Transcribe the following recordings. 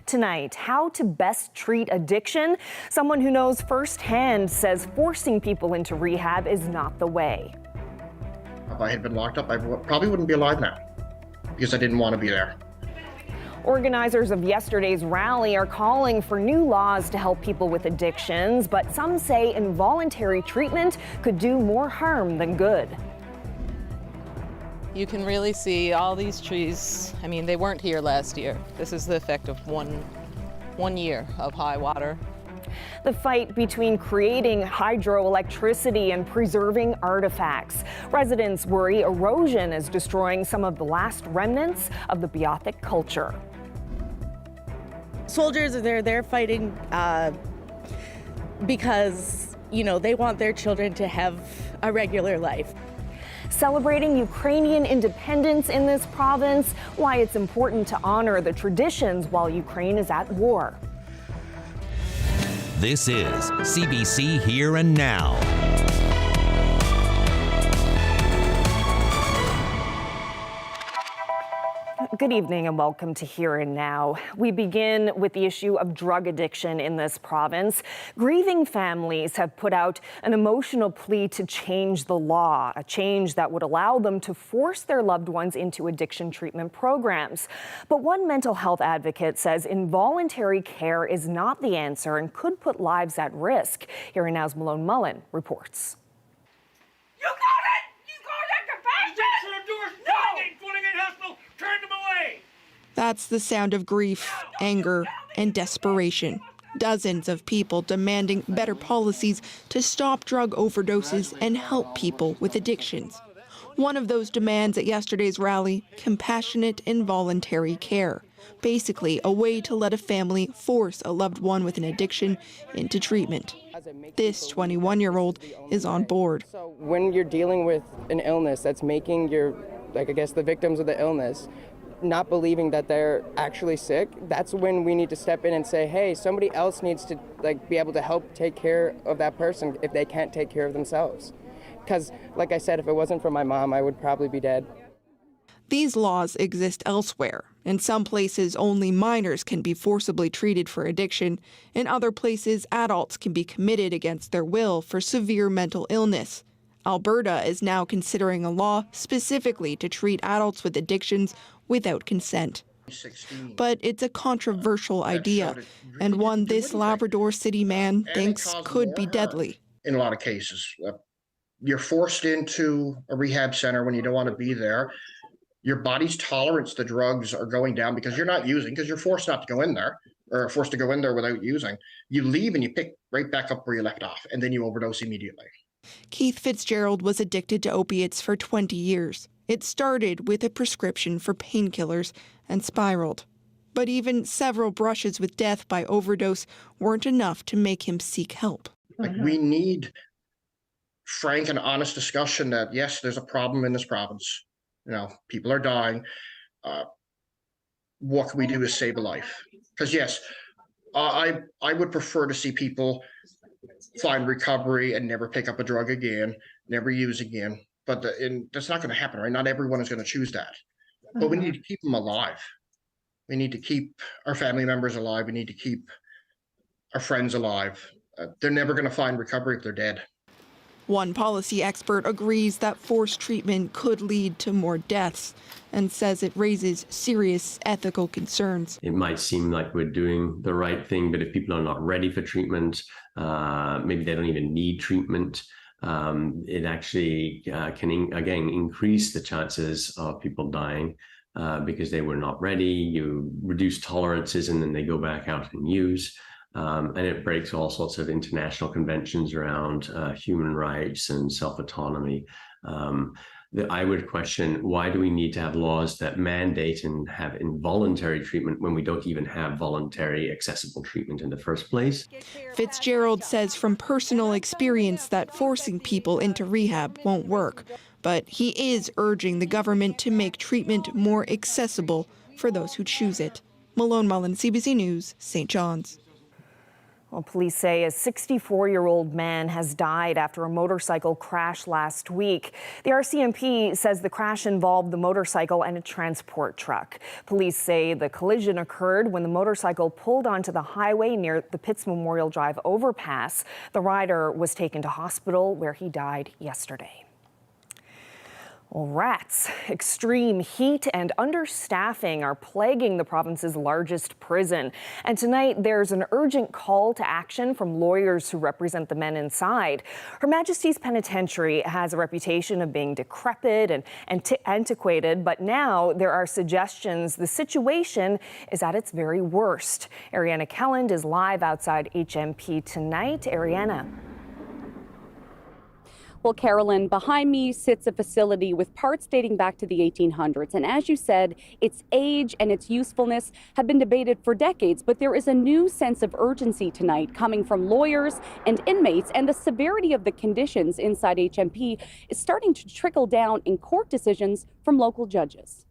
Tonight, how to best treat addiction. Someone who knows firsthand says forcing people into rehab is not the way. If I had been locked up, I probably wouldn't be alive now because I didn't want to be there. Organizers of yesterday's rally are calling for new laws to help people with addictions, but some say involuntary treatment could do more harm than good. You can really see all these trees. I mean, they weren't here last year. This is the effect of one year of high water. The fight between creating hydroelectricity and preserving artifacts. Residents worry erosion is destroying some of the last remnants of the Beothuk culture. Soldiers are there fighting because, they want their children to have a regular life. Celebrating Ukrainian independence in this province, why it's important to honor the traditions while Ukraine is at war. This is CBC Here and Now. Good evening and welcome to Here and Now. We begin with the issue of drug addiction in this province. Grieving families have put out an emotional plea to change the law, a change that would allow them to force their loved ones into addiction treatment programs. But one mental health advocate says involuntary care is not the answer and could put lives at risk. Here and Now's Malone Mullen reports. You got it! You got it! Turn them away! That's the sound of grief, anger, and desperation. Dozens of people demanding better policies to stop drug overdoses and help people with addictions. One of those demands at yesterday's rally, compassionate involuntary care. Basically, a way to let a family force a loved one with an addiction into treatment. This 21-year-old is on board. So when you're dealing with an illness that's making the victims of the illness not believing that they're actually sick, that's when we need to step in and say, hey, somebody else needs to be able to help take care of that person if they can't take care of themselves. Because, like I said, if it wasn't for my mom, I would probably be dead. These laws exist elsewhere. In some places, only minors can be forcibly treated for addiction. In other places, adults can be committed against their will for severe mental illness. Alberta is now considering a law specifically to treat adults with addictions without consent. But it's a controversial idea, and one this Labrador City man thinks could be deadly. In a lot of cases, you're forced into a rehab center when you don't want to be there. Your body's tolerance to drugs are going down because you're not using, because you're forced not to go in there, or forced to go in there without using. You leave and you pick right back up where you left off, and then you overdose immediately. Keith Fitzgerald was addicted to opiates for 20 years. It started with a prescription for painkillers and spiraled. But even several brushes with death by overdose weren't enough to make him seek help. We need frank and honest discussion that, yes, there's a problem in this province. People are dying. What can we do to save a life? Because, yes, I would prefer to see people find recovery and never pick up a drug again, never use again. But that's not going to happen, right? Not everyone is going to choose that. But we need to keep them alive. We need to keep our family members alive. We need to keep our friends alive. They're never going to find recovery if they're dead. One policy expert agrees that forced treatment could lead to more deaths and says it raises serious ethical concerns. It might seem like we're doing the right thing, but if people are not ready for treatment, maybe they don't even need treatment, it actually can, again, increase the chances of people dying because they were not ready. You reduce tolerances and then they go back out and use. And it breaks all sorts of international conventions around human rights and self-autonomy. I would question, why do we need to have laws that mandate and have involuntary treatment when we don't even have voluntary accessible treatment in the first place? Fitzgerald says from personal experience that forcing people into rehab won't work, but he is urging the government to make treatment more accessible for those who choose it. Malone Mullen, CBC News, St. John's. Well, police say a 64-year-old man has died after a motorcycle crash last week. The RCMP says the crash involved the motorcycle and a transport truck. Police say the collision occurred when the motorcycle pulled onto the highway near the Pitts Memorial Drive overpass. The rider was taken to hospital where he died yesterday. Well, rats, extreme heat and understaffing are plaguing the province's largest prison. And tonight there's an urgent call to action from lawyers who represent the men inside. Her Majesty's Penitentiary has a reputation of being decrepit and antiquated, but now there are suggestions the situation is at its very worst. Ariana Kelland is live outside HMP tonight. Ariana. Well, Carolyn, behind me sits a facility with parts dating back to the 1800s. And as you said, its age and its usefulness have been debated for decades. But there is a new sense of urgency tonight coming from lawyers and inmates. And the severity of the conditions inside HMP is starting to trickle down in court decisions from local judges.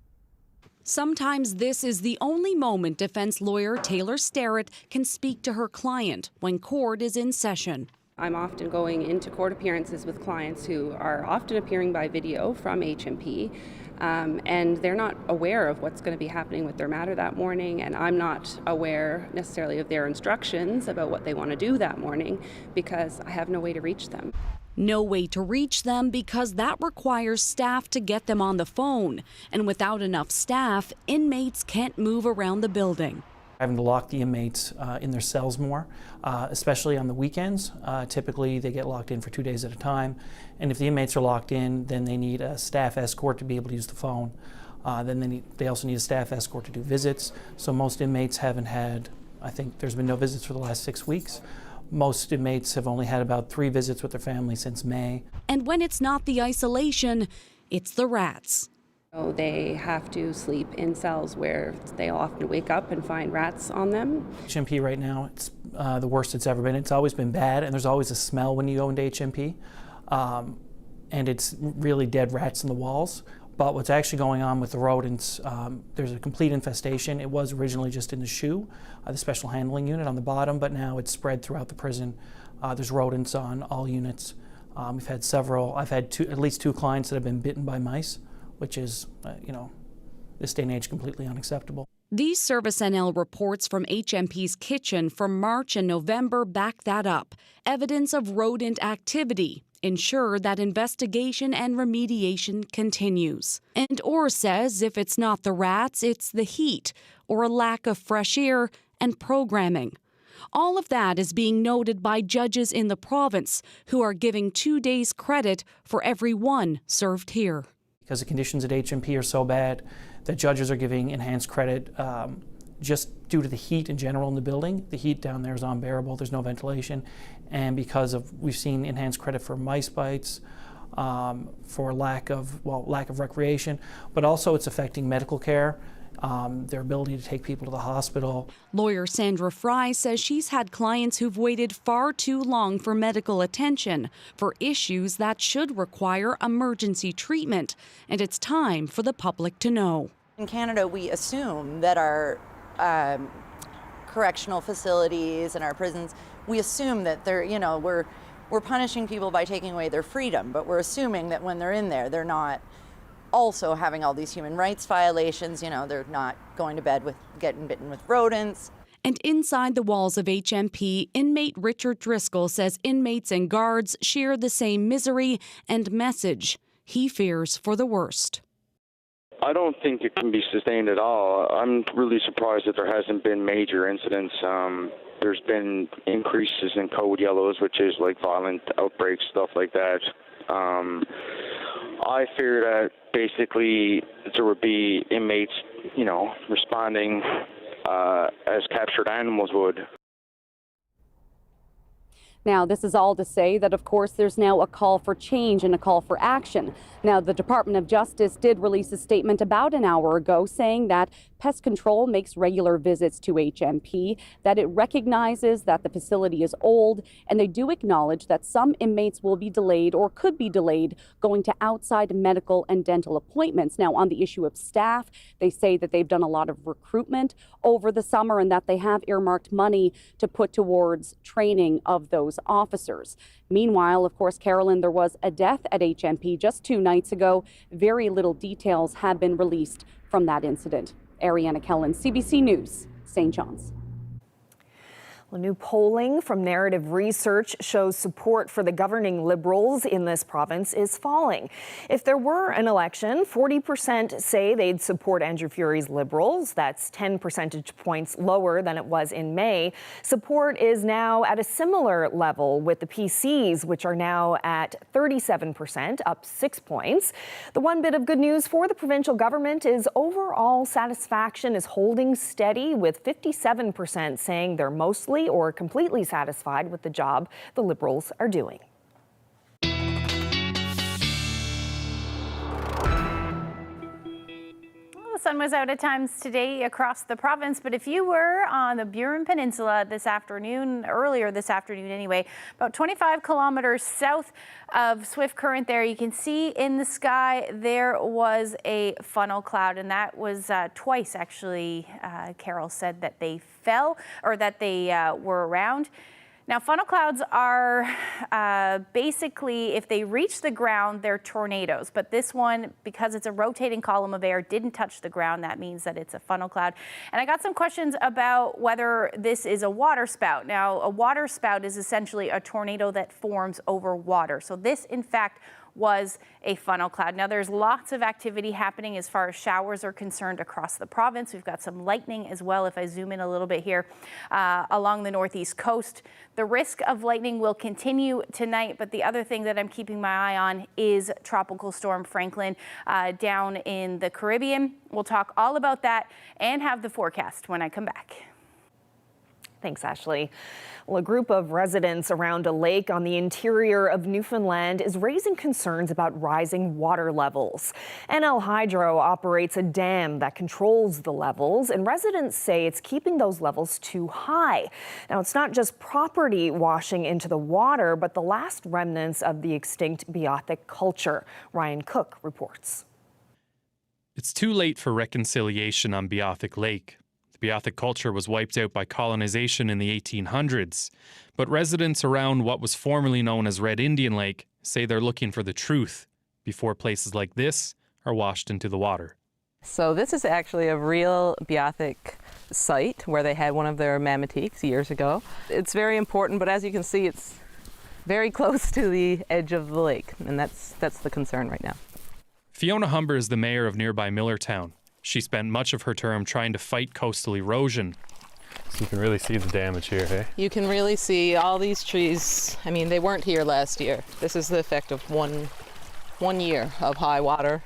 Sometimes this is the only moment defense lawyer Taylor Starrett can speak to her client when court is in session. I'm often going into court appearances with clients who are often appearing by video from HMP, and they're not aware of what's going to be happening with their matter that morning, and I'm not aware necessarily of their instructions about what they want to do that morning because I have no way to reach them. No way to reach them because that requires staff to get them on the phone, and without enough staff, inmates can't move around the building. Having to lock the inmates in their cells more, especially on the weekends. Typically they get locked in for 2 days at a time, and if the inmates are locked in, then they need a staff escort to be able to use the phone. Then they also need a staff escort to do visits. So most inmates haven't had, I think there's been no visits for the last 6 weeks. Most inmates have only had about 3 visits with their family since May. And when it's not the isolation, it's the rats. They have to sleep in cells where they often wake up and find rats on them. HMP right now, it's the worst it's ever been. It's always been bad, and there's always a smell when you go into HMP. And it's really dead rats in the walls. But what's actually going on with the rodents, there's a complete infestation. It was originally just in the SHU, the special handling unit on the bottom, but now it's spread throughout the prison. There's rodents on all units. I've had at least 2 clients that have been bitten by mice, which is, this day and age completely unacceptable. These Service NL reports from HMP's kitchen from March and November back that up. Evidence of rodent activity ensure that investigation and remediation continues. And Orr says if it's not the rats, it's the heat or a lack of fresh air and programming. All of that is being noted by judges in the province who are giving 2 days credit for every one served here. Because the conditions at HMP are so bad that judges are giving enhanced credit just due to the heat in general in the building. The heat down there is unbearable, there's no ventilation, and because of, we've seen enhanced credit for mice bites, for lack of recreation, but also it's affecting medical care. Their ability to take people to the hospital. Lawyer Sandra Fry says she's had clients who've waited far too long for medical attention for issues that should require emergency treatment, and it's time for the public to know. In Canada, we assume that our correctional facilities and our prisons, we assume that they're, we're punishing people by taking away their freedom, but we're assuming that when they're in there, they're not also having all these human rights violations, they're not going to bed with getting bitten with rodents. And inside the walls of HMP, inmate Richard Driscoll says inmates and guards share the same misery and message. He fears for the worst. I don't think it can be sustained at all. I'm really surprised that there hasn't been major incidents. There's been increases in code yellows, which is like violent outbreaks, stuff like that. I fear that basically there would be inmates, responding as captured animals would. Now, this is all to say that, of course, there's now a call for change and a call for action. Now, the Department of Justice did release a statement about an hour ago saying that Pest Control makes regular visits to HMP, that it recognizes that the facility is old, and they do acknowledge that some inmates will be delayed or could be delayed going to outside medical and dental appointments. Now, on the issue of staff, they say that they've done a lot of recruitment over the summer and that they have earmarked money to put towards training of those officers. Meanwhile, of course, Carolyn, there was a death at HMP just 2 nights ago. Very little details have been released from that incident. Ariana Kellen, CBC News, St. John's. Well, new polling from Narrative Research shows support for the governing Liberals in this province is falling. If there were an election, 40% say they'd support Andrew Furey's Liberals. That's 10 percentage points lower than it was in May. Support is now at a similar level with the PCs, which are now at 37%, up 6 points. The one bit of good news for the provincial government is overall satisfaction is holding steady, with 57% saying they're mostly or completely satisfied with the job the Liberals are doing. The sun was out at times today across the province, but if you were on the Burin Peninsula this afternoon, earlier this afternoon anyway, about 25 kilometers south of Swift Current there, you can see in the sky there was a funnel cloud, and that was twice actually. Carol said that they fell, or that they were around. Now, funnel clouds are basically, if they reach the ground, they're tornadoes. But this one, because it's a rotating column of air, didn't touch the ground. That means that it's a funnel cloud. And I got some questions about whether this is a water spout. Now, a water spout is essentially a tornado that forms over water. So this, in fact, was a funnel cloud. Now, there's lots of activity happening as far as showers are concerned across the province. We've got some lightning as well, if I zoom in a little bit here, along the northeast coast. The risk of lightning will continue tonight, but the other thing that I'm keeping my eye on is Tropical Storm Franklin down in the Caribbean. We'll talk all about that and have the forecast when I come back. Thanks, Ashley. Well, a group of residents around a lake on the interior of Newfoundland is raising concerns about rising water levels. NL Hydro operates a dam that controls the levels, and residents say it's keeping those levels too high. Now, it's not just property washing into the water, but the last remnants of the extinct Beothuk culture. Ryan Cook reports. It's too late for reconciliation on Beothuk Lake. The Beothuk culture was wiped out by colonization in the 1800s, but residents around what was formerly known as Red Indian Lake say they're looking for the truth before places like this are washed into the water. So this is actually a real Beothuk site where they had one of their mammotiques years ago. It's very important, but as you can see, it's very close to the edge of the lake, and that's the concern right now. Fiona Humber is the mayor of nearby Millertown. She spent much of her term trying to fight coastal erosion. So you can really see the damage here, hey? You can really see all these trees. I mean, they weren't here last year. This is the effect of one year of high water.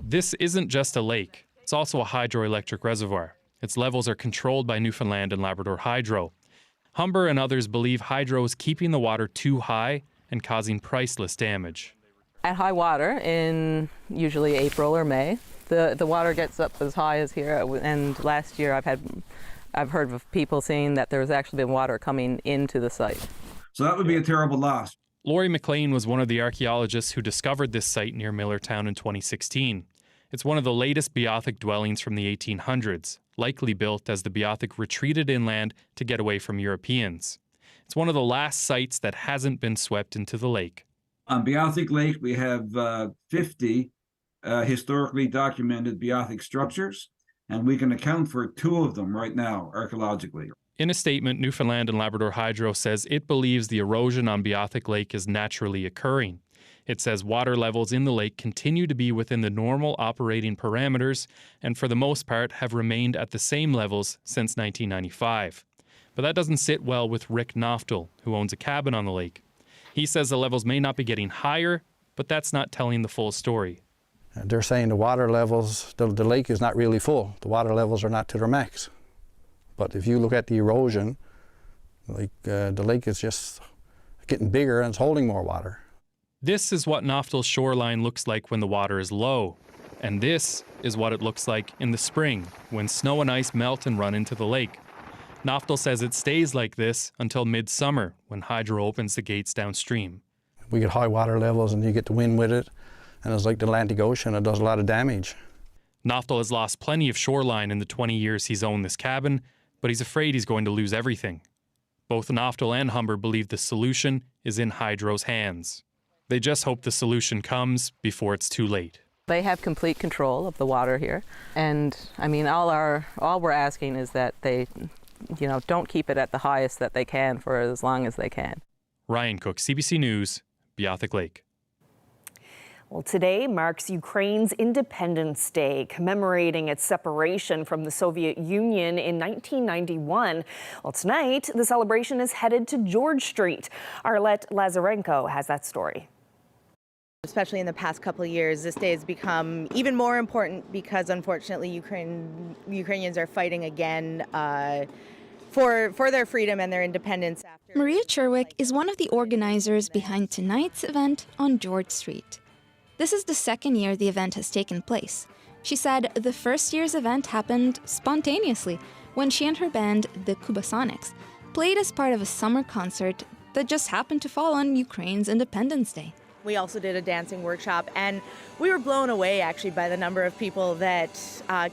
This isn't just a lake. It's also a hydroelectric reservoir. Its levels are controlled by Newfoundland and Labrador Hydro. Humber and others believe hydro is keeping the water too high and causing priceless damage. At high water in usually April or May, the water gets up as high as here, and last year I've heard of people saying that there's actually been water coming into the site. So that would be a terrible loss. Laurie McLean was one of the archaeologists who discovered this site near Millertown in 2016. It's one of the latest Beothuk dwellings from the 1800s, likely built as the Beothuk retreated inland to get away from Europeans. It's one of the last sites that hasn't been swept into the lake. On Beothuk Lake, we have 50 historically documented Beothuk structures, and we can account for 2 of them right now archaeologically. In a statement, Newfoundland and Labrador Hydro says it believes the erosion on Beothuk Lake is naturally occurring. It says water levels in the lake continue to be within the normal operating parameters and for the most part have remained at the same levels since 1995. But that doesn't sit well with Rick Noftel, who owns a cabin on the lake. He says the levels may not be getting higher, but that's not telling the full story. They're saying the water levels, the lake is not really full. The water levels are not to their max. But if you look at the erosion, like the lake is just getting bigger and it's holding more water. This is what Noftel's shoreline looks like when the water is low. And this is what it looks like in the spring when snow and ice melt and run into the lake. Naftal says it stays like this until midsummer when hydro opens the gates downstream. We get high water levels and you get the wind with it, and it's like the Atlantic Ocean, it does a lot of damage. Naftal has lost plenty of shoreline in the 20 years he's owned this cabin, but he's afraid he's going to lose everything. Both Naftal and Humber believe the solution is in hydro's hands. They just hope the solution comes before it's too late. They have complete control of the water here, and I mean, all we're asking is that they, don't keep it at the highest that they can for as long as they can. Ryan Cook, CBC News, Beothuk Lake. Well, today marks Ukraine's Independence Day, commemorating its separation from the Soviet Union in 1991. Well, tonight, the celebration is headed to George Street. Arlette Lazarenko has that story. Especially in the past couple of years, this day has become even more important because, unfortunately, Ukrainians are fighting again for their freedom and their independence. Maria Cherwick is one of the organizers behind tonight's event on George Street. This is the second year the event has taken place. She said the first year's event happened spontaneously when she and her band, the Kubasonics, played as part of a summer concert that just happened to fall on Ukraine's Independence Day. We also did a dancing workshop, and we were blown away actually by the number of people that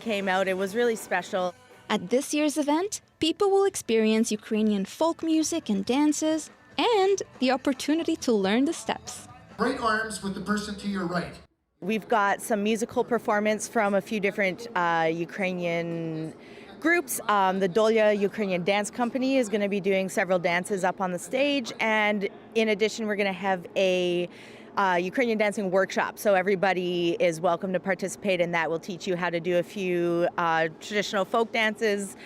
came out. It was really special. At this year's event, people will experience Ukrainian folk music and dances, and the opportunity to learn the steps. Break arms with the person to your right. We've got some musical performance from a few different Ukrainian groups. The Dolya Ukrainian Dance Company is going to be doing several dances up on the stage, and in addition, we're going to have a Ukrainian dancing workshop. So everybody is welcome to participate in that. We'll teach you how to do a few traditional folk dances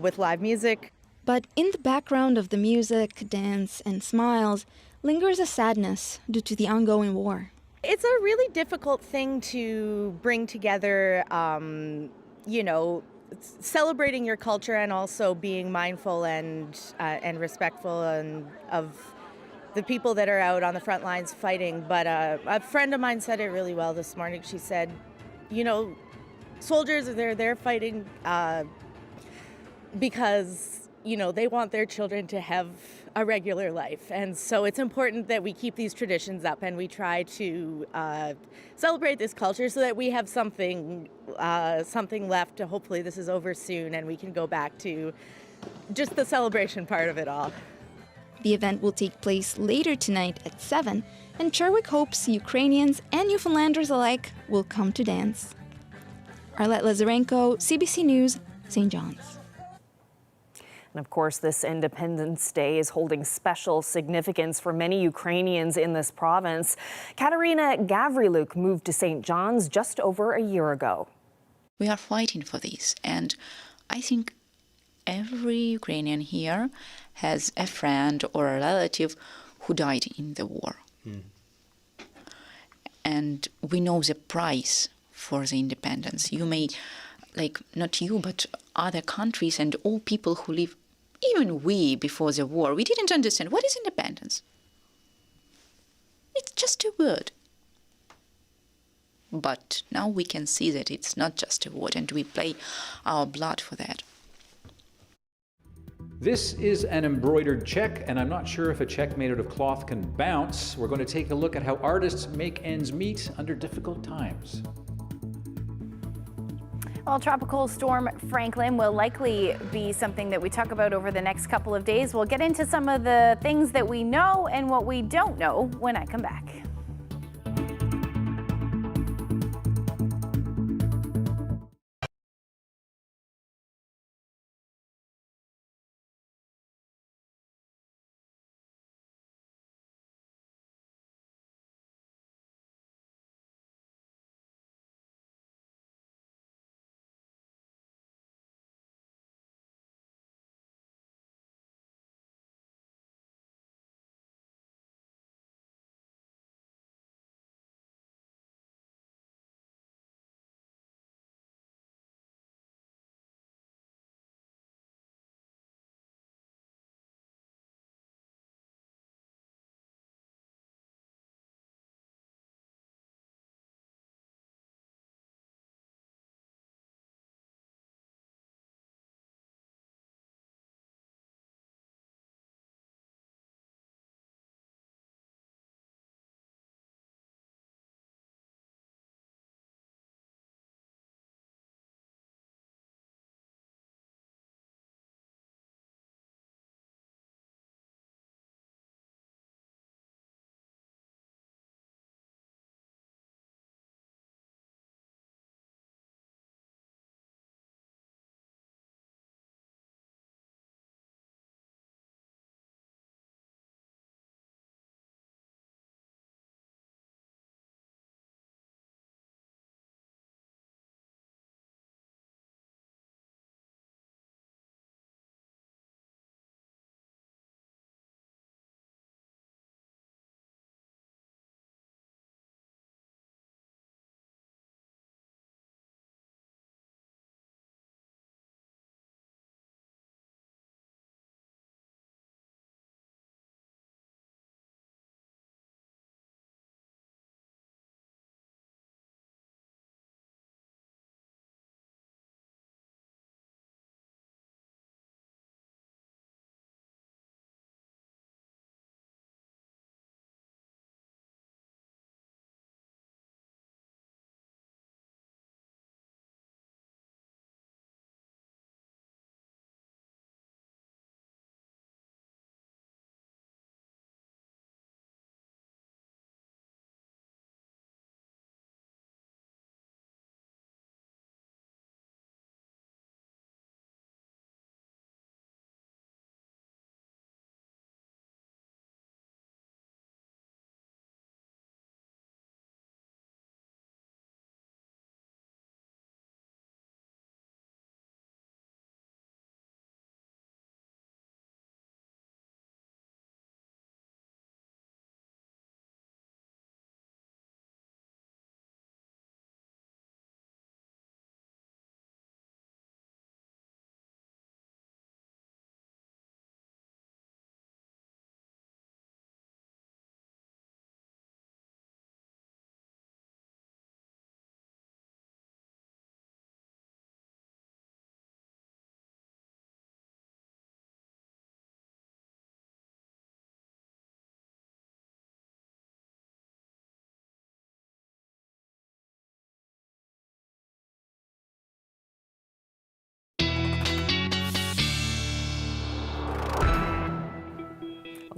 with live music. But in the background of the music, dance, and smiles lingers a sadness due to the ongoing war. It's a really difficult thing to bring together, celebrating your culture and also being mindful and respectful of the people that are out on the front lines fighting. But a friend of mine said it really well this morning. She said, soldiers are there fighting because, they want their children to have a regular life. And so it's important that we keep these traditions up and we try to celebrate this culture so that we have something left to, hopefully this is over soon and we can go back to just the celebration part of it all. The event will take place later tonight at 7, and Cherwick hopes Ukrainians and Newfoundlanders alike will come to dance. Arlette Lazarenko, CBC News, St. John's. And of course, this Independence Day is holding special significance for many Ukrainians in this province. Katerina Gavriluk moved to St. John's just over a year ago. We are fighting for this, and I think every Ukrainian here has a friend or a relative who died in the war. And we know the price for the independence. You may, not you, but other countries and all people who live, even we before the war, we didn't understand what is independence. It's just a word. But now we can see that it's not just a word, and we pay our blood for that. This is an embroidered check, and I'm not sure if a check made out of cloth can bounce. We're going to take a look at how artists make ends meet under difficult times. Well, Tropical Storm Franklin will likely be something that we talk about over the next couple of days. We'll get into some of the things that we know and what we don't know when I come back.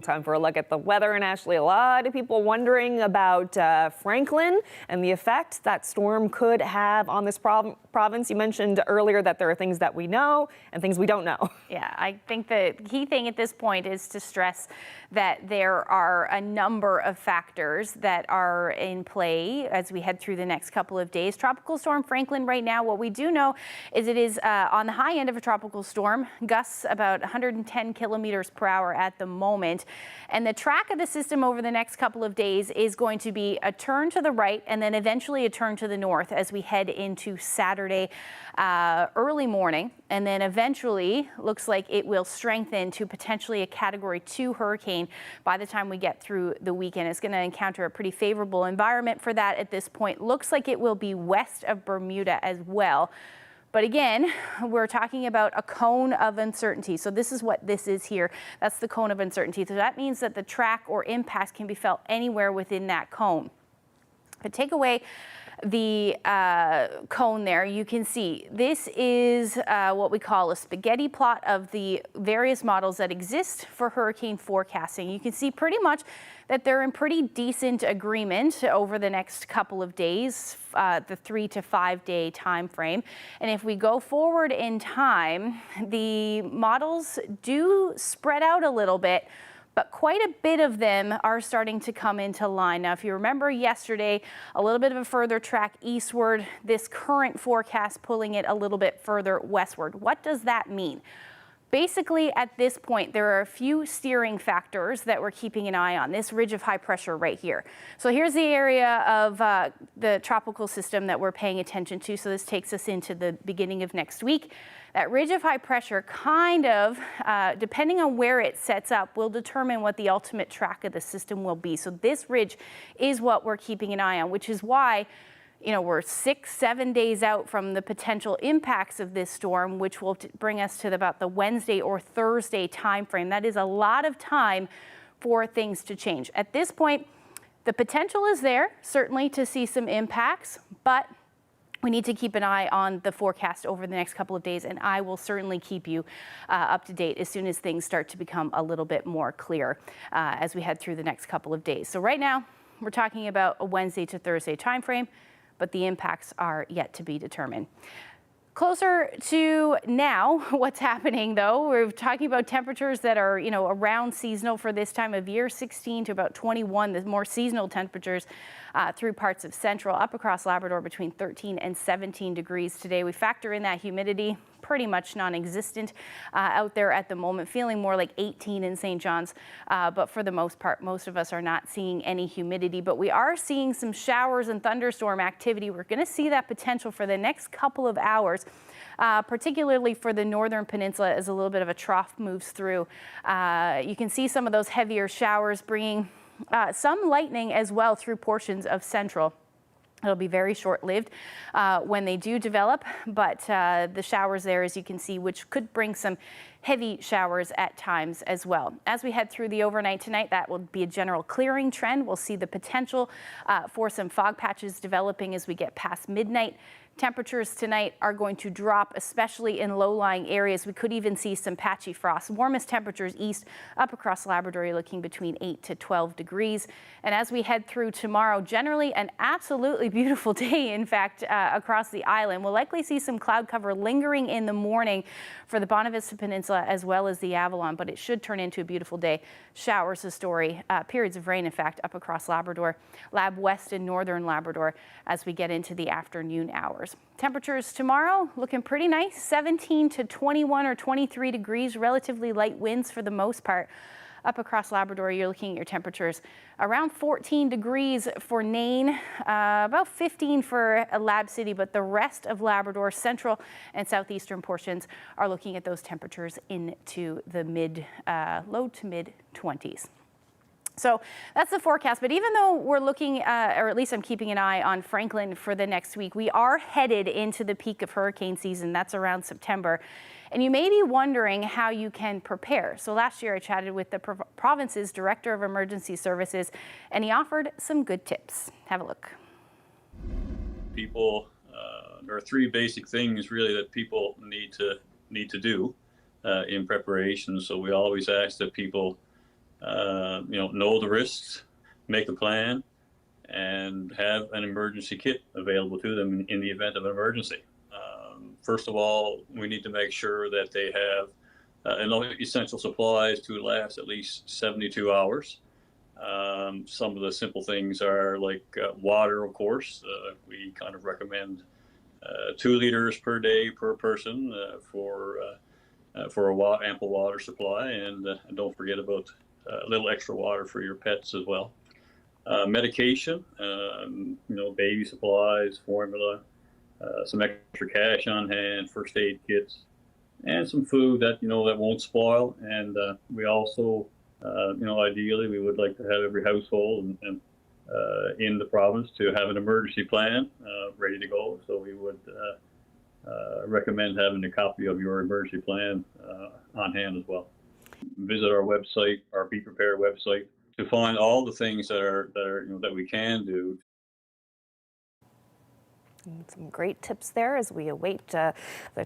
Time for a look at the weather. And Ashley, a lot of people wondering about Franklin and the effect that storm could have on this province. You mentioned earlier that there are things that we know and things we don't know. Yeah, I think the key thing at this point is to stress that there are a number of factors that are in play as we head through the next couple of days. Tropical Storm Franklin right now, what we do know is it is on the high end of a tropical storm, gusts about 110 kilometers per hour at the moment. And the track of the system over the next couple of days is going to be a turn to the right and then eventually a turn to the north as we head into Saturday early morning. And then eventually looks like it will strengthen to potentially a Category 2 hurricane by the time we get through the weekend. It's going to encounter a pretty favorable environment for that at this point. Looks like it will be west of Bermuda as well. But again, we're talking about a cone of uncertainty. So this is what this is here. That's the cone of uncertainty. So that means that the track or impact can be felt anywhere within that cone. But take away the cone there, you can see this is what we call a spaghetti plot of the various models that exist for hurricane forecasting. You can see pretty much that they're in pretty decent agreement over the next couple of days, the 3 to 5 day time frame. And if we go forward in time, the models do spread out a little bit, but quite a bit of them are starting to come into line. Now, if you remember yesterday, a little bit of a further track eastward, this current forecast pulling it a little bit further westward. What does that mean? Basically, at this point, there are a few steering factors that we're keeping an eye on. This ridge of high pressure right here. So here's the area of the tropical system that we're paying attention to. So this takes us into the beginning of next week. That ridge of high pressure kind of, depending on where it sets up, will determine what the ultimate track of the system will be. So this ridge is what we're keeping an eye on, which is why we're 6-7 days out from the potential impacts of this storm, which will bring us to about the Wednesday or Thursday timeframe. That is a lot of time for things to change. At this point, the potential is there, certainly, to see some impacts, but we need to keep an eye on the forecast over the next couple of days, and I will certainly keep you up to date as soon as things start to become a little bit more clear as we head through the next couple of days. So right now, we're talking about a Wednesday to Thursday timeframe, but the impacts are yet to be determined. Closer to now, what's happening though, we're talking about temperatures that are, around seasonal for this time of year, 16 to about 21, the more seasonal temperatures through parts of central, up across Labrador between 13 and 17 degrees today. We factor in that humidity, pretty much non-existent out there at the moment, feeling more like 18 in St. John's. But for the most part, most of us are not seeing any humidity, but we are seeing some showers and thunderstorm activity. We're going to see that potential for the next couple of hours. Particularly for the northern peninsula as a little bit of a trough moves through. You can see some of those heavier showers bringing some lightning as well through portions of central. It'll be very short-lived when they do develop, but the showers there, as you can see, which could bring some heavy showers at times as well. As we head through the overnight tonight, that will be a general clearing trend. We'll see the potential for some fog patches developing as we get past midnight. Temperatures tonight are going to drop, especially in low-lying areas. We could even see some patchy frost. Warmest temperatures east, up across Labrador, you're looking between 8 to 12 degrees. And as we head through tomorrow, generally an absolutely beautiful day, in fact, across the island. We'll likely see some cloud cover lingering in the morning for the Bonavista Peninsula as well as the Avalon, but it should turn into a beautiful day. Showers, a story, periods of rain, in fact, up across Labrador, Lab West and northern Labrador as we get into the afternoon hours. Temperatures tomorrow looking pretty nice, 17 to 21 or 23 degrees, relatively light winds for the most part. Up across Labrador, you're looking at your temperatures around 14 degrees for Nain, about 15 for Lab City, but the rest of Labrador, central and southeastern portions are looking at those temperatures into the low to mid 20s. So that's the forecast. But even though we're looking, or at least I'm keeping an eye on Franklin for the next week, we are headed into the peak of hurricane season. That's around September. And you may be wondering how you can prepare. So last year I chatted with the province's Director of Emergency Services, and he offered some good tips. Have a look. People, there are three basic things really that people need to do in preparation. So we always ask that people know the risks, make a plan, and have an emergency kit available to them in the event of an emergency. First of all, we need to make sure that they have enough essential supplies to last at least 72 hours. Some of the simple things are like water, of course. We kind of recommend 2 liters per day per person for a ample water supply, and don't forget about a little extra water for your pets as well. Medication, baby supplies, formula, some extra cash on hand, first aid kits, and some food that that won't spoil. And we also, ideally, we would like to have every household and in the province to have an emergency plan ready to go. So we would recommend having a copy of your emergency plan on hand as well. Visit our website, our Be Prepared website, to find all the things that we can do. And some great tips there as we await the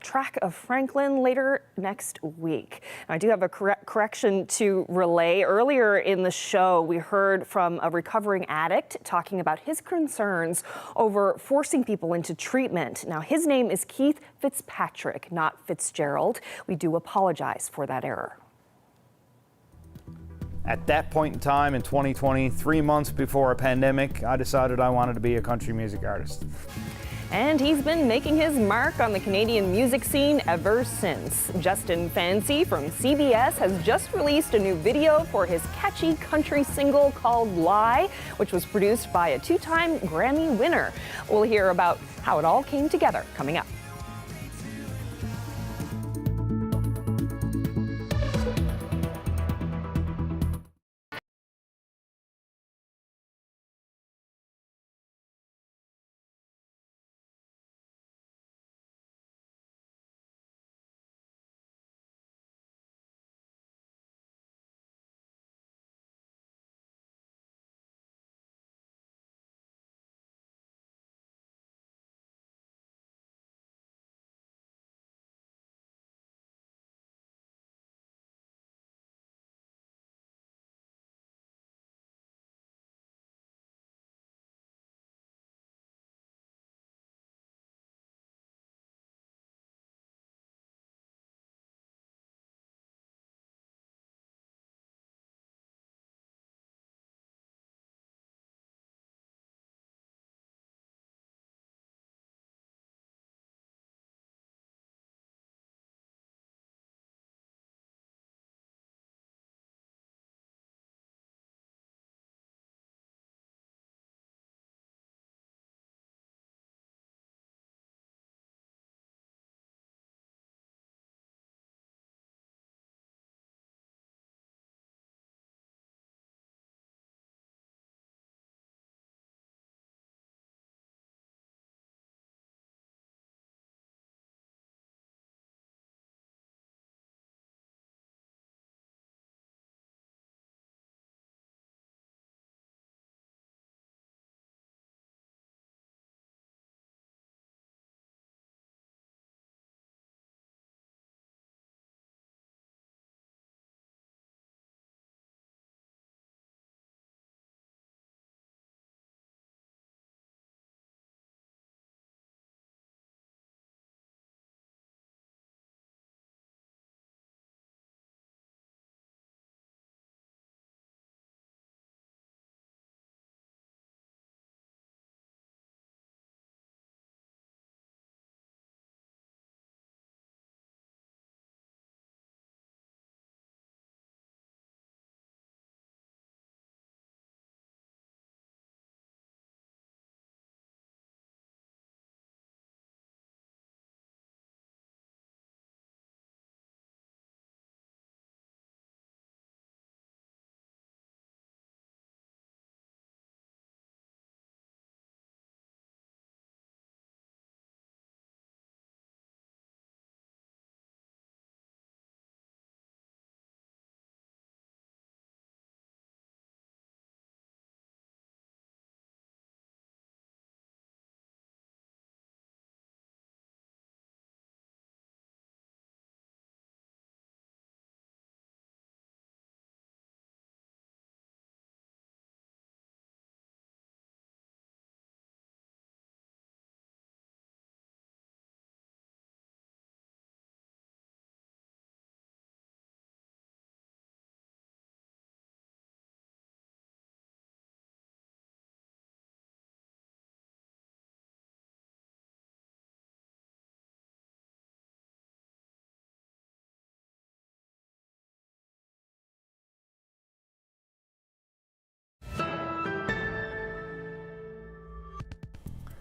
track of Franklin later next week. I do have a correction to relay. Earlier in the show, we heard from a recovering addict talking about his concerns over forcing people into treatment. Now, his name is Keith Fitzpatrick, not Fitzgerald. We do apologize for that error. At that point in time in 2020, 3 months before a pandemic, I decided I wanted to be a country music artist. And he's been making his mark on the Canadian music scene ever since. Justin Fancy from CBS has just released a new video for his catchy country single called Lie, which was produced by a 2-time Grammy winner. We'll hear about how it all came together coming up.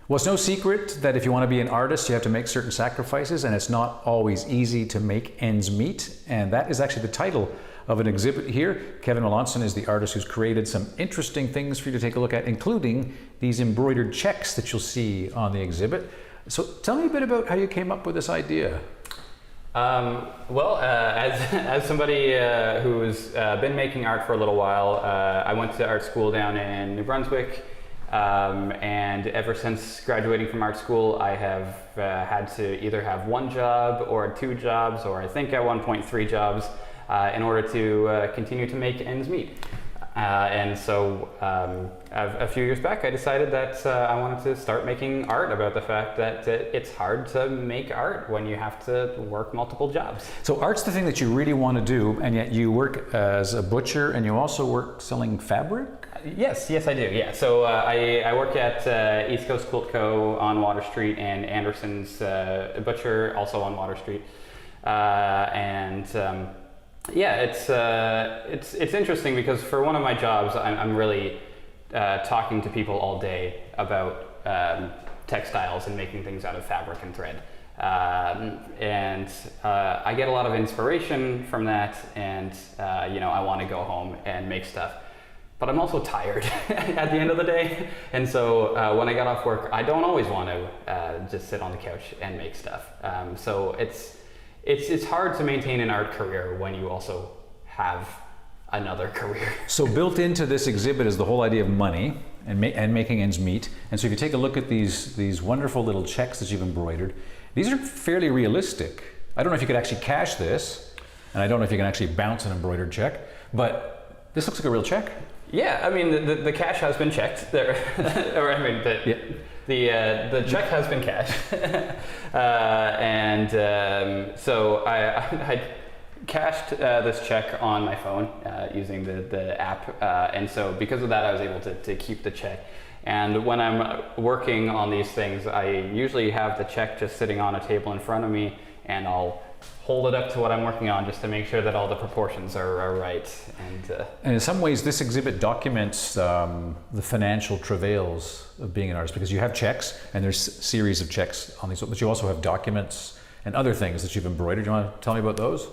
Well, it's no secret that if you want to be an artist, you have to make certain sacrifices, and it's not always easy to make ends meet. And that is actually the title of an exhibit here. Kevin Melanson is the artist who's created some interesting things for you to take a look at, including these embroidered checks that you'll see on the exhibit. So tell me a bit about how you came up with this idea. As somebody who's been making art for a little while, I went to art school down in New Brunswick. And ever since graduating from art school, I have had to either have one job or 2 jobs, or I think at one point 3 jobs, in order to continue to make ends meet. And so a few years back, I decided that I wanted to start making art about the fact that it's hard to make art when you have to work multiple jobs. So art's the thing that you really want to do, and yet you work as a butcher and you also work selling fabric? Yes, I do. Yeah, so I work at East Coast Quilt Co. on Water Street, and Anderson's Butcher also on Water Street. It's interesting because for one of my jobs, I'm really talking to people all day about textiles and making things out of fabric and thread. I get a lot of inspiration from that, and I want to go home and make stuff. But I'm also tired at the end of the day, and so when I get off work, I don't always want to just sit on the couch and make stuff. So it's hard to maintain an art career when you also have another career. So built into this exhibit is the whole idea of money and making ends meet. And so if you take a look at these wonderful little checks that you've embroidered, these are fairly realistic. I don't know if you could actually cash this, and I don't know if you can actually bounce an embroidered check, but this looks like a real check. Yeah, I mean the cash has been checked there, or I mean the check has been cashed, so I cashed this check on my phone using the app, and so because of that I was able to keep the check. And when I'm working on these things, I usually have the check just sitting on a table in front of me, and I'll hold it up to what I'm working on just to make sure that all the proportions are right. And in some ways, this exhibit documents the financial travails of being an artist, because you have checks, and there's a series of checks on these, but you also have documents and other things that you've embroidered. Do you want to tell me about those?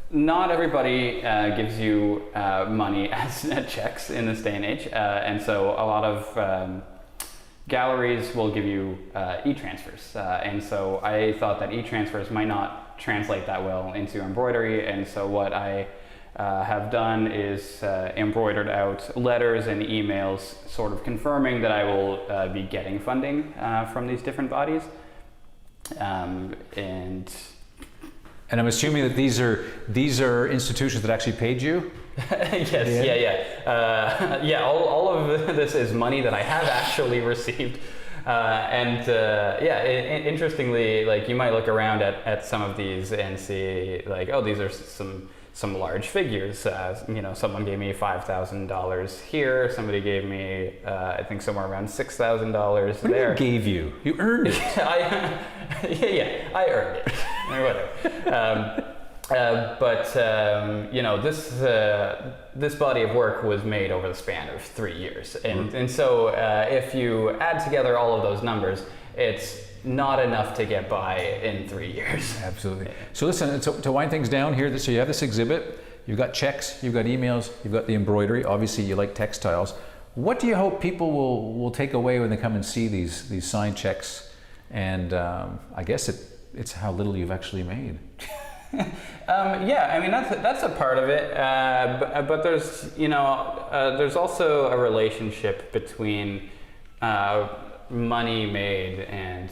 Not everybody gives you money as checks in this day and age, and so a lot of galleries will give you e-transfers, and so I thought that e-transfers might not translate that well into embroidery, and so what I have done is embroidered out letters and emails sort of confirming that I will be getting funding from these different bodies. And I'm assuming that these are institutions that actually paid you? Yes, yeah. All of this is money that I have actually received. Interestingly, like you might look around at some of these and see like, oh, these are some large figures. Someone gave me $5,000 here. Somebody gave me, I think, somewhere around $6,000 there. Who gave you? You earned it. I earned it. Or whatever. This body of work was made over the span of 3 years, and so if you add together all of those numbers, it's not enough to get by in 3 years. Absolutely. So listen, to wind things down here, so you have this exhibit, you've got checks, you've got emails, you've got the embroidery, obviously you like textiles. What do you hope people will take away when they come and see these signed checks? And I guess it's how little you've actually made. That's a part of it, but there's also a relationship between money made and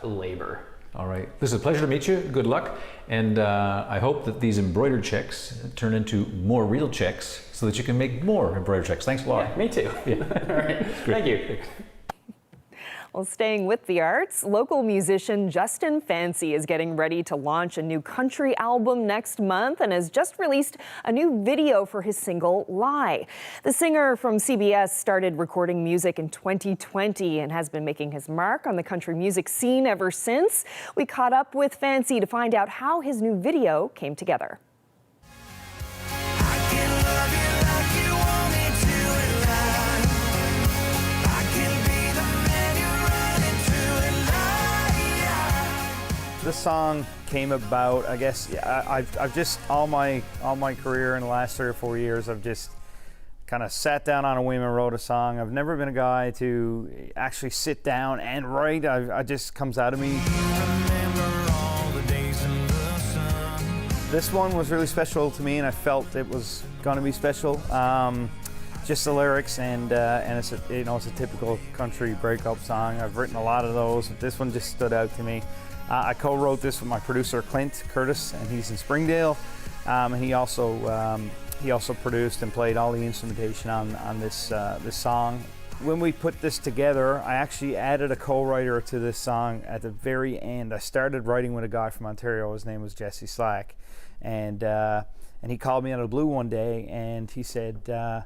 labor. All right. This is a pleasure to meet you. Good luck. And I hope that these embroidered checks turn into more real checks so that you can make more embroidered checks. Thanks a lot. Yeah, me too. Yeah. All right. Thank you. Well, staying with the arts, local musician Justin Fancy is getting ready to launch a new country album next month and has just released a new video for his single, Lie. The singer from CBS started recording music in 2020 and has been making his mark on the country music scene ever since. We caught up with Fancy to find out how his new video came together. This song came about, I guess, I've just, all my career in the last 3 or 4 years, I've just kind of sat down on a whim and wrote a song. I've never been a guy to actually sit down and write. I just comes out of me. This one was really special to me, and I felt it was going to be special. Just the lyrics, and it's a, it's a typical country breakup song. I've written a lot of those, but this one just stood out to me. I co-wrote this with my producer Clint Curtis, and he's in Springdale, and he also produced and played all the instrumentation on this this song. When we put this together, I actually added a co-writer to this song at the very end. I started writing with a guy from Ontario. His name was Jesse Slack, and he called me out of the blue one day, and he said, I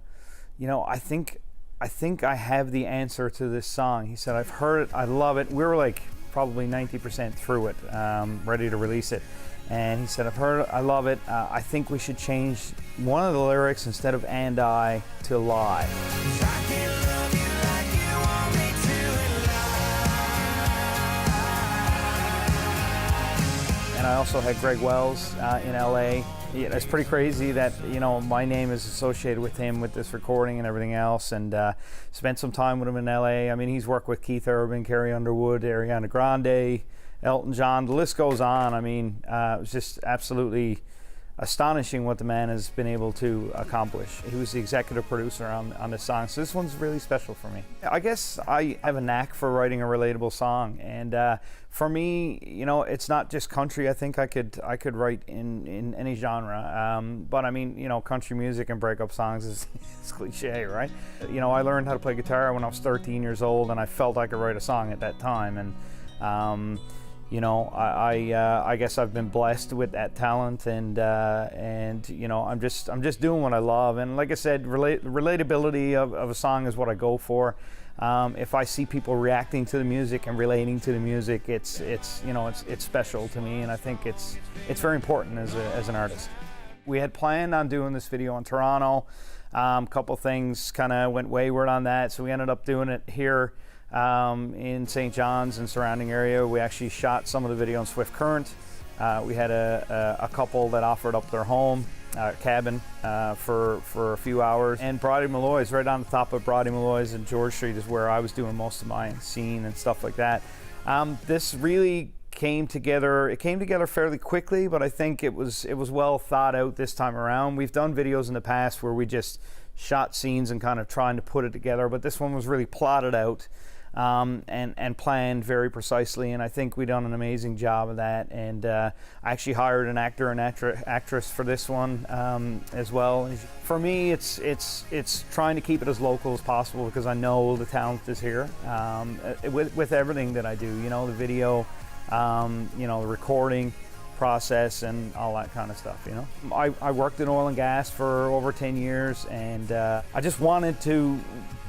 think I have the answer to this song. He said, I've heard it, I love it. We were like probably 90% through it, ready to release it. And he said, I've heard it, I love it. I think we should change one of the lyrics instead of "and I" to "lie." And I also had Greg Wells in LA. Yeah, it's pretty crazy that, my name is associated with him with this recording and everything else, and spent some time with him in LA. I mean, he's worked with Keith Urban, Carrie Underwood, Ariana Grande, Elton John, the list goes on. I mean, it was just absolutely astonishing what the man has been able to accomplish. He was the executive producer on this song, so this one's really special for me. I guess I have a knack for writing a relatable song, and for me, it's not just country. I think I could write in any genre, but I mean, country music and breakup songs is it's cliche, right? I learned how to play guitar when I was 13 years old, and I felt I could write a song at that time, and I guess I've been blessed with that talent, and I'm just doing what I love. And like I said, relatability of a song is what I go for. If I see people reacting to the music and relating to the music, it's special to me, and I think it's very important as an artist. We had planned on doing this video in Toronto. A couple things kind of went wayward on that, so we ended up doing it here in St. John's and surrounding area. We actually shot some of the video in Swift Current. We had a couple that offered up their home cabin for a few hours. And Brodie Malloy's, right on the top of Brodie Malloy's and George Street, is where I was doing most of my scene and stuff like that. This really came together. It came together fairly quickly, but I think it was well thought out this time around. We've done videos in the past where we just shot scenes and kind of trying to put it together, but this one was really plotted out and planned very precisely, and I think we've done an amazing job of that. And I actually hired an actor and actress for this one as well. For me, it's trying to keep it as local as possible, because I know the talent is here with everything that I do. The video, the recording process and all that kind of stuff. I worked in oil and gas for over 10 years, and I just wanted to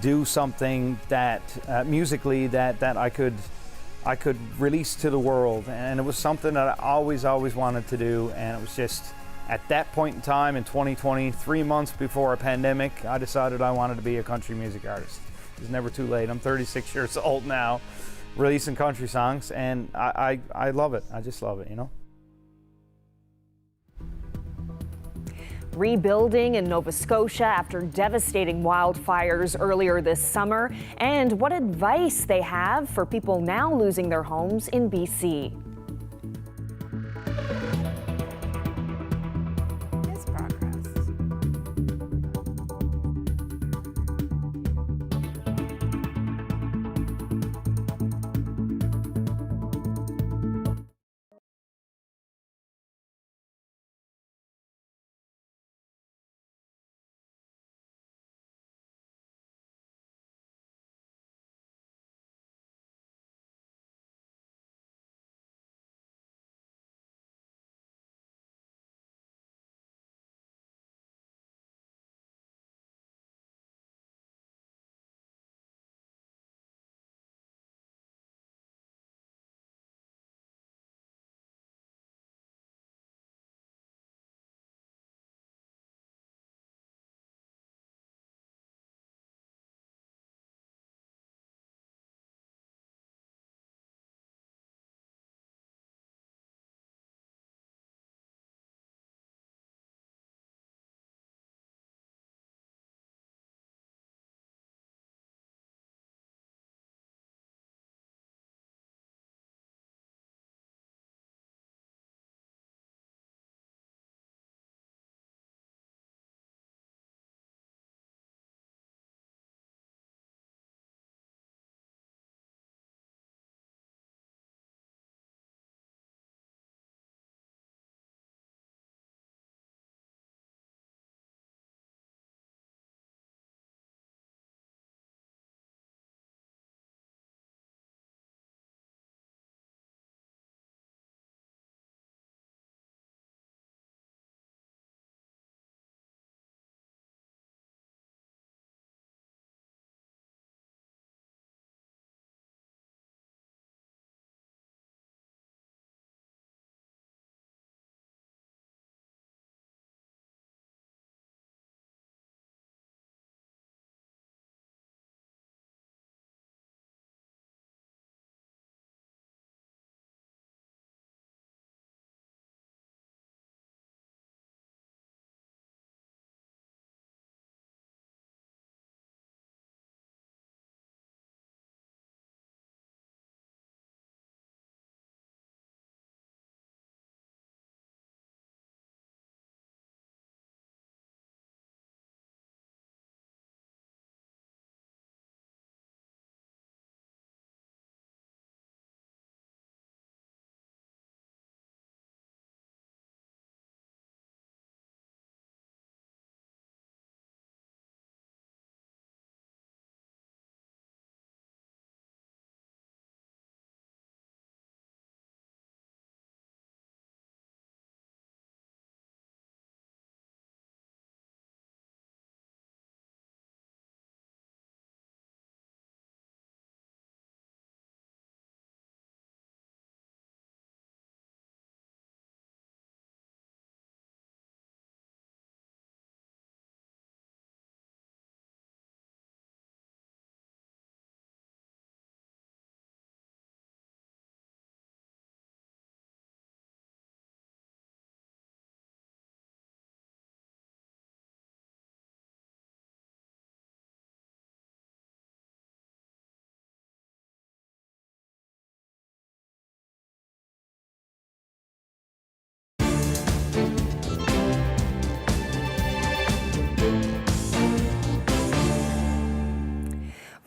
do something that musically that I could release to the world, and it was something that I always wanted to do. And it was just at that point in time in 2020, 3 months before a pandemic, I decided I wanted to be a country music artist. It's never too late. I'm 36 years old now, releasing country songs, and I love it. I just love it, Rebuilding in Nova Scotia after devastating wildfires earlier this summer, and what advice they have for people now losing their homes in BC.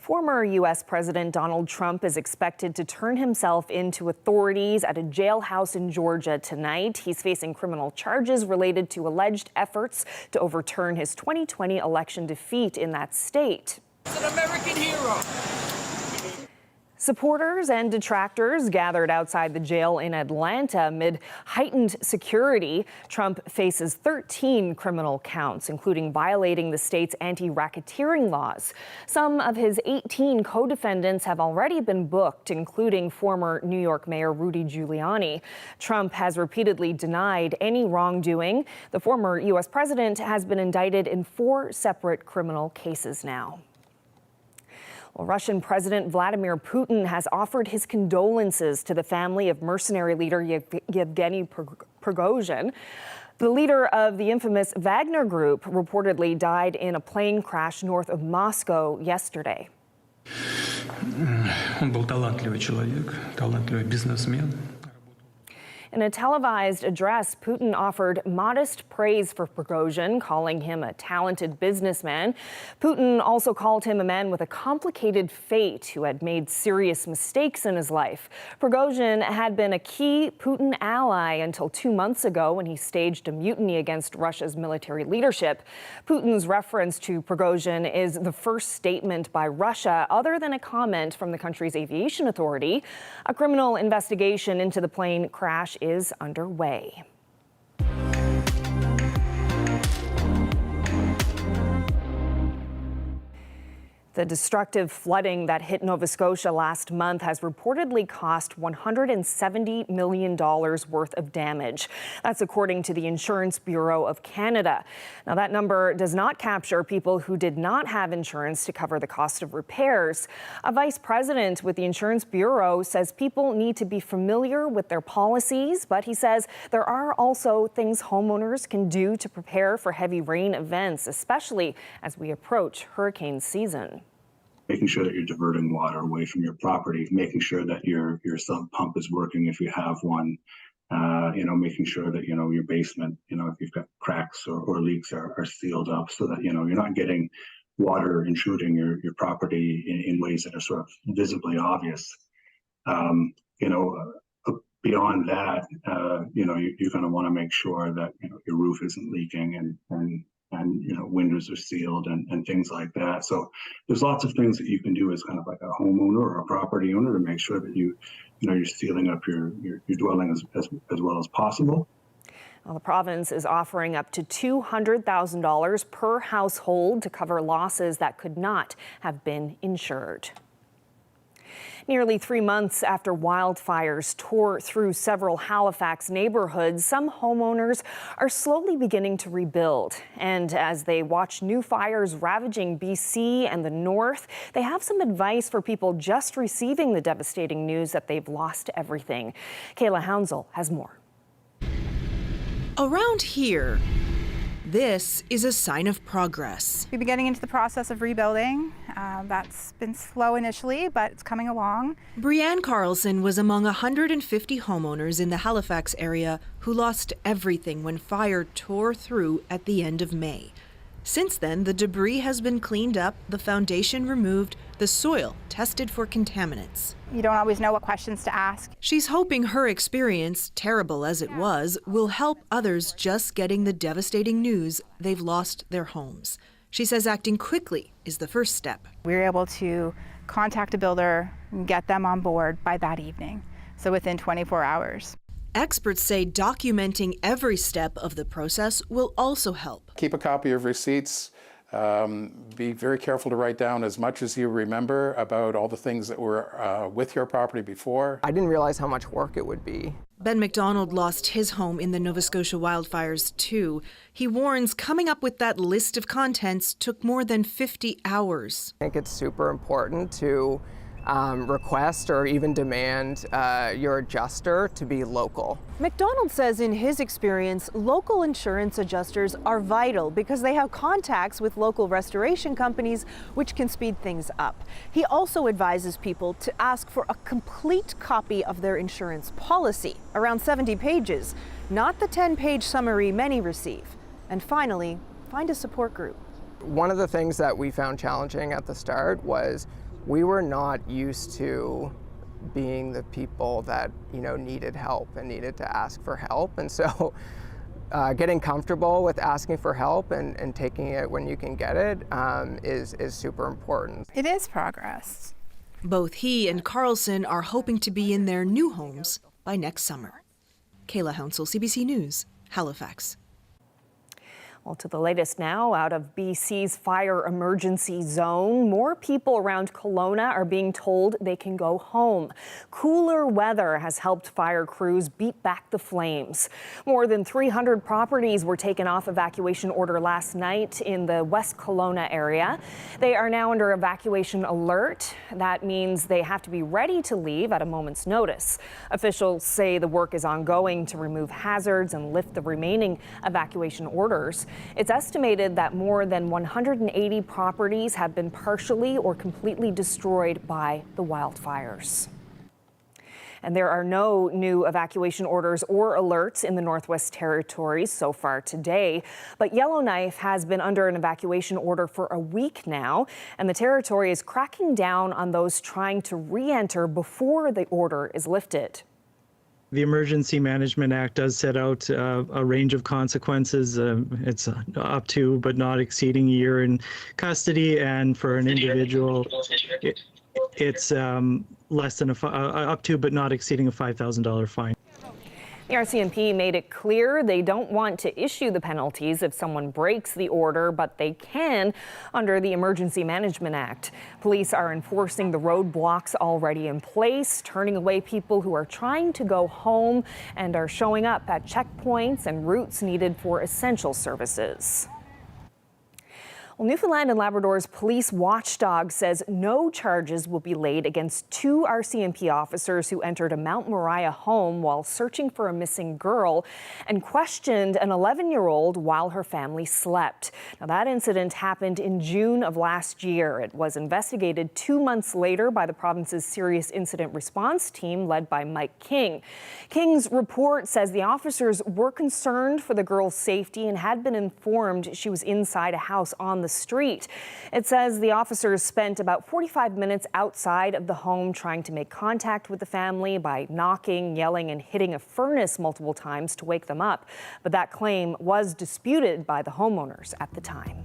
Former U.S. President Donald Trump is expected to turn himself in to authorities at a jailhouse in Georgia tonight. He's facing criminal charges related to alleged efforts to overturn his 2020 election defeat in that state. He's an American hero. Supporters and detractors gathered outside the jail in Atlanta amid heightened security. Trump faces 13 criminal counts, including violating the state's anti-racketeering laws. Some of his 18 co-defendants have already been booked, including former New York Mayor Rudy Giuliani. Trump has repeatedly denied any wrongdoing. The former U.S. president has been indicted in 4 separate criminal cases now. Well, Russian President Vladimir Putin has offered his condolences to the family of mercenary leader Yevgeny Prigozhin. The leader of the infamous Wagner Group reportedly died in a plane crash north of Moscow yesterday. Он был талантливый человек, талантливый бизнесмен. In a televised address, Putin offered modest praise for Prigozhin, calling him a talented businessman. Putin also called him a man with a complicated fate who had made serious mistakes in his life. Prigozhin had been a key Putin ally until 2 months ago when he staged a mutiny against Russia's military leadership. Putin's reference to Prigozhin is the first statement by Russia other than a comment from the country's aviation authority. A criminal investigation into the plane crash is underway. The destructive flooding that hit Nova Scotia last month has reportedly cost $170 million worth of damage. That's according to the Insurance Bureau of Canada. Now, that number does not capture people who did not have insurance to cover the cost of repairs. A vice president with the Insurance Bureau says people need to be familiar with their policies, but he says there are also things homeowners can do to prepare for heavy rain events, especially as we approach hurricane season. Making sure that you're diverting water away from your property, making sure that your sump pump is working if you have one, making sure that, your basement, if you've got cracks or leaks are sealed up so that, you're not getting water intruding your property in ways that are sort of visibly obvious. Beyond that, you're going to want to make sure that, your roof isn't leaking and windows are sealed and things like that. So there's lots of things that you can do as kind of like a homeowner or a property owner to make sure that you're sealing up your dwelling as well as possible. Well, the province is offering up to $200,000 per household to cover losses that could not have been insured. Nearly 3 months after wildfires tore through several Halifax neighborhoods, some homeowners are slowly beginning to rebuild. And as they watch new fires ravaging BC and the north, they have some advice for people just receiving the devastating news that they've lost everything. Kayla Hounsell has more. Around here, this is a sign of progress. We've been getting into the process of rebuilding. That's been slow initially, but it's coming along. Brianne Carlson was among 150 homeowners in the Halifax area who lost everything when fire tore through at the end of May. Since then, the debris has been cleaned up, the foundation removed, the soil tested for contaminants. You don't always know what questions to ask. She's hoping her experience, terrible as it was, will help others just getting the devastating news they've lost their homes. She says acting quickly is the first step. We were able to contact a builder and get them on board by that evening, so within 24 hours. Experts say documenting every step of the process will also help. Keep a copy of receipts. Be very careful to write down as much as you remember about all the things that were with your property before. I didn't realize how much work it would be. Ben McDonald lost his home in the Nova Scotia wildfires too. He warns coming up with that list of contents took more than 50 hours. I think it's super important to request or even demand your adjuster to be local. McDonald says in his experience, local insurance adjusters are vital because they have contacts with local restoration companies, which can speed things up. He also advises people to ask for a complete copy of their insurance policy, around 70 pages, not the 10-page summary many receive. And finally, find a support group. One of the things that we found challenging at the start was we were not used to being the people that, you know, needed help and needed to ask for help. And so getting comfortable with asking for help and taking it when you can get it is super important. It is progress. Both he and Carlson are hoping to be in their new homes by next summer. Kayla Hounsell, CBC News, Halifax. Well, to the latest now, out of BC's fire emergency zone, more people around Kelowna are being told they can go home. Cooler weather has helped fire crews beat back the flames. More than 300 properties were taken off evacuation order last night in the West Kelowna area. They are now under evacuation alert. That means they have to be ready to leave at a moment's notice. Officials say the work is ongoing to remove hazards and lift the remaining evacuation orders. It's estimated that more than 180 properties have been partially or completely destroyed by the wildfires. And there are no new evacuation orders or alerts in the Northwest Territories so far today. But Yellowknife has been under an evacuation order for a week now, and the Territory is cracking down on those trying to re-enter before the order is lifted. The Emergency Management Act does set out a range of consequences. It's up to but not exceeding a year in custody, and for an individual, it's less than up to but not exceeding a $5,000 fine. The RCMP made it clear they don't want to issue the penalties if someone breaks the order, but they can under the Emergency Management Act. Police are enforcing the roadblocks already in place, turning away people who are trying to go home and are showing up at checkpoints and routes needed for essential services. Well, Newfoundland and Labrador's police watchdog says no charges will be laid against 2 RCMP officers who entered a Mount Moriah home while searching for a missing girl and questioned an 11-year-old while her family slept. Now, that incident happened in June of last year. It was investigated 2 months later by the province's Serious Incident Response Team led by Mike King. King's report says the officers were concerned for the girl's safety and had been informed she was inside a house on the street. It says the officers spent about 45 minutes outside of the home trying to make contact with the family by knocking, yelling, and hitting a furnace multiple times to wake them up. But that claim was disputed by the homeowners at the time.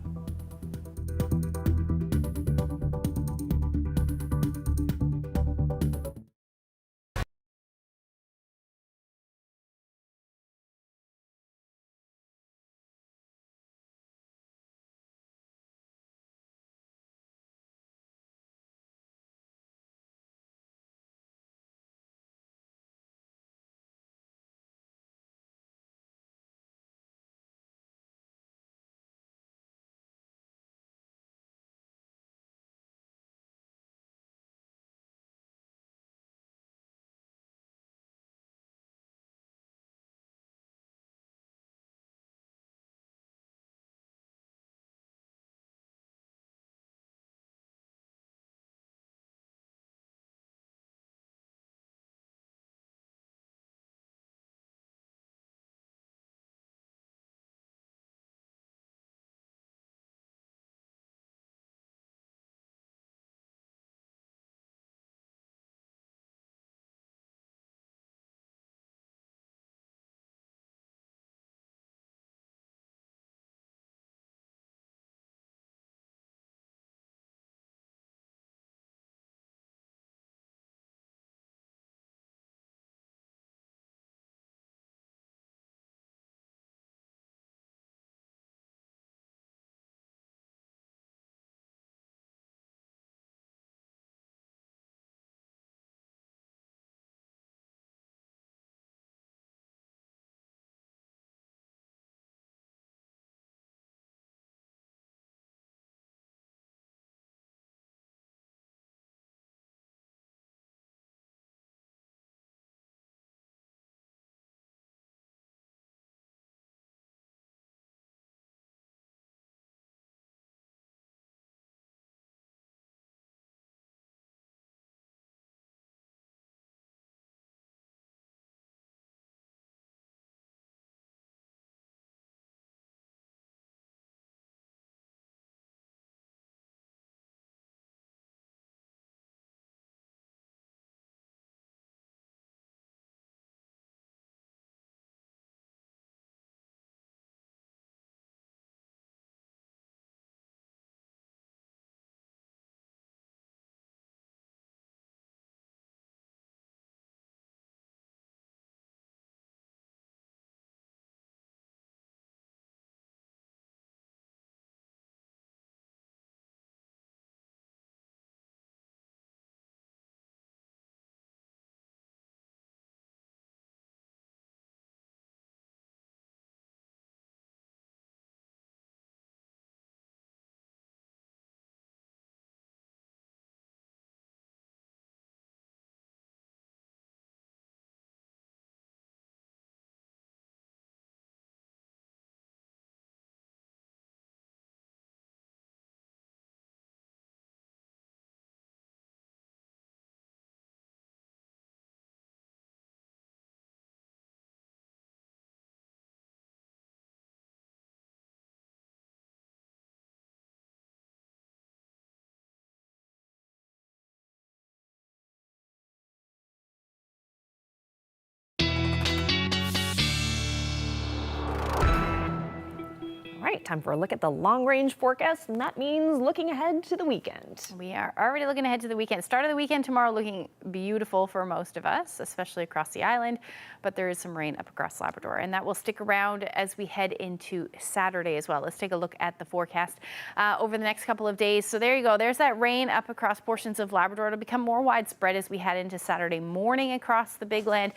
right, time for a look at the long-range forecast, and that means looking ahead to the weekend. We are already looking ahead to the weekend. Start of the weekend tomorrow looking beautiful for most of us, especially across the island, but there is some rain up across Labrador, and that will stick around as we head into Saturday as well. Let's take a look at the forecast over the next couple of days. So there you go. There's that rain up across portions of Labrador. It'll become more widespread as we head into Saturday morning across the Big Land.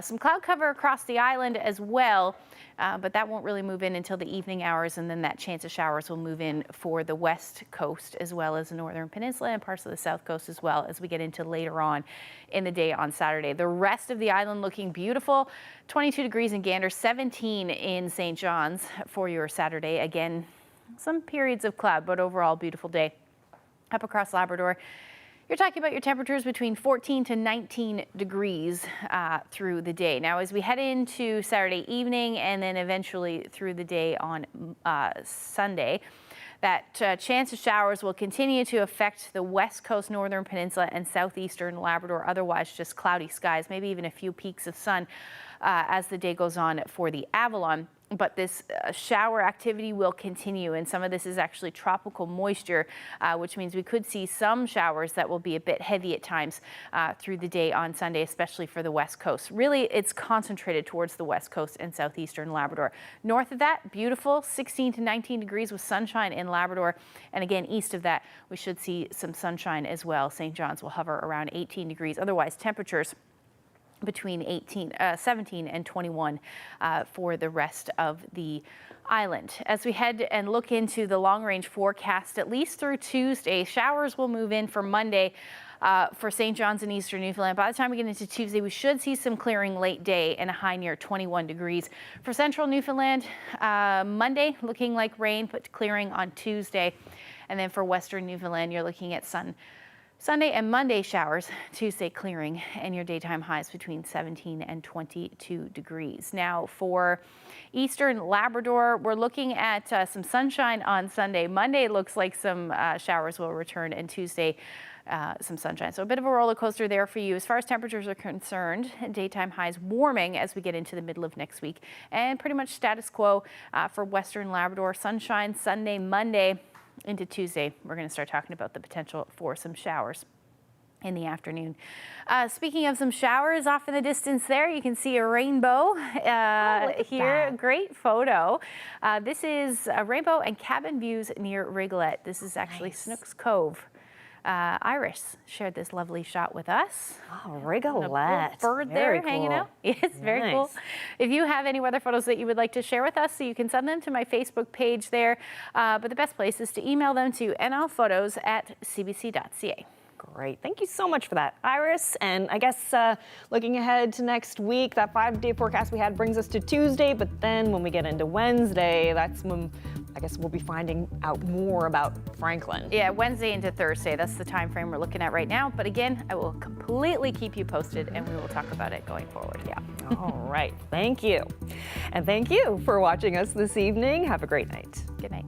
Some cloud cover across the island as well. But that won't really move in until the evening hours, and then that chance of showers will move in for the west coast as well as the northern peninsula and parts of the south coast as well as we get into later on in the day on Saturday. The rest of the island looking beautiful. 22 degrees in Gander, 17 in St. John's for your Saturday. Again, some periods of cloud, but overall beautiful day up across Labrador. You're talking about your temperatures between 14 to 19 degrees through the day. Now, as we head into Saturday evening and then eventually through the day on Sunday, that chance of showers will continue to affect the west coast, northern peninsula, and southeastern Labrador. Otherwise, just cloudy skies, maybe even a few peaks of sun as the day goes on for the Avalon. But this shower activity will continue, and some of this is actually tropical moisture, which means we could see some showers that will be a bit heavy at times through the day on Sunday, especially for the west coast. Really, it's concentrated towards the west coast and southeastern Labrador. North of that, beautiful, 16 to 19 degrees with sunshine in Labrador. And again, east of that, we should see some sunshine as well. St. John's will hover around 18 degrees. Otherwise, temperatures between 17 and 21 for the rest of the island. As we head and look into the long-range forecast, at least through Tuesday, showers will move in for Monday for St. John's and eastern Newfoundland. By the time we get into Tuesday, we should see some clearing late day and a high near 21 degrees. For central Newfoundland, Monday looking like rain, but clearing on Tuesday. And then for western Newfoundland, you're looking at Sunday and Monday showers, Tuesday clearing, and your daytime highs between 17 and 22 degrees. Now for eastern Labrador, we're looking at some sunshine on Sunday. Monday looks like some showers will return, and Tuesday some sunshine. So a bit of a roller coaster there for you. As far as temperatures are concerned, daytime highs warming as we get into the middle of next week, and pretty much status quo for western Labrador. Sunshine Sunday, Monday. Into Tuesday, we're going to start talking about the potential for some showers in the afternoon. Speaking of some showers off in the distance there, you can see a rainbow here. Great photo. This is a rainbow and cabin views near Rigolette. This is actually Snook's Cove. Iris shared this lovely shot with us. Oh, Rigolette. Bird there hanging out. Yes, very cool. If you have any weather photos that you would like to share with us, so you can send them to my Facebook page there. But the best place is to email them to nlphotos@cbc.ca. Great. Thank you so much for that, Iris. And I guess looking ahead to next week, that 5-day forecast we had brings us to Tuesday. But then when we get into Wednesday, that's when I guess we'll be finding out more about Franklin. Yeah, Wednesday into Thursday. That's the time frame we're looking at right now. But again, I will completely keep you posted, and we will talk about it going forward. Yeah. All right. Thank you. And thank you for watching us this evening. Have a great night. Good night.